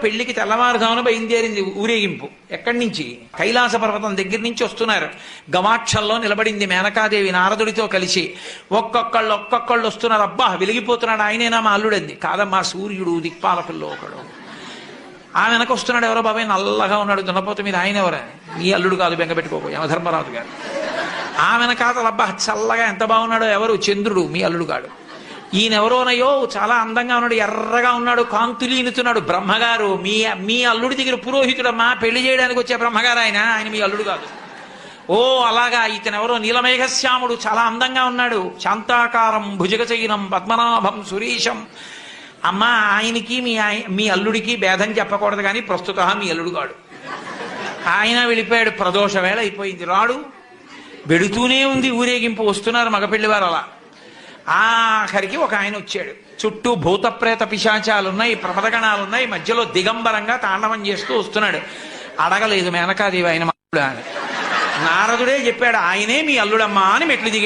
పెళ్లికి తెల్లవారుజామున బయలుదేరింది ఊరేగింపు. ఎక్కడి నుంచి? కైలాస పర్వతం దగ్గర నుంచి వస్తున్నారు. గవాక్షంలో నిలబడింది మేనకాదేవి నారదుడితో కలిసి. ఒక్కొక్కళ్ళు వస్తున్నారు. అబ్బా వెలిగిపోతున్నాడు, ఆయనేనా మా అల్లుడంది. కాదమ్మా, సూర్యుడు దిక్పాలకుల్లో ఒకడు. ఆ వెనక వస్తున్నాడు. ఎవరో బాబాయ్ నల్లగా ఉన్నాడు దున్నపోత మీద, ఆయన ఎవరా? నీ అల్లుడు కాదు, బెంగపెట్టుకోకు, యమధర్మరాజు గారు. ఆ వెనకాతలు అబ్బా చల్లగా ఎంత బాగున్నాడో, ఎవరు? చంద్రుడు, మీ అల్లుడు కాడు. ఈయనెవరోనయో చాలా అందంగా ఉన్నాడు, ఎర్రగా ఉన్నాడు, కాంతులీనుతున్నాడు. బ్రహ్మగారు, మీ అల్లుడి దగ్గర పురోహితుడమ్మా, పెళ్లి చేయడానికి వచ్చే బ్రహ్మగారు ఆయన మీ అల్లుడు కాదు. ఓ అలాగా, ఇతనెవరో నీలమేఘశ్యాముడు, చాలా అందంగా ఉన్నాడు, శాంతాకారం భుజగచైనం పద్మనాభం సురీశం. అమ్మా, ఆయనకి మీ అల్లుడికి భేదం చెప్పకూడదు, కానీ ప్రస్తుత మీ అల్లుడు కాడు. ఆయన వెళ్ళిపోయాడు. ప్రదోష వేళ అయిపోయింది, రాడు. వెడుతూనే ఉంది ఊరేగింపు. వస్తున్నారు మగపెళ్లివారు. అలా ఆఖరికి ఒక ఆయన వచ్చాడు. చుట్టూ భూతప్రేత పిశాచాలున్నాయి, ప్రమదగణాలున్నాయి, మధ్యలో దిగంబరంగా తాండవం చేస్తూ వస్తున్నాడు. అడగలేదు మేనకాదేవి ఆయన అల్లుడా అని. నారదుడే చెప్పాడు, ఆయనే మీ అల్లుడమ్మా అని మెట్లు దిగాడు.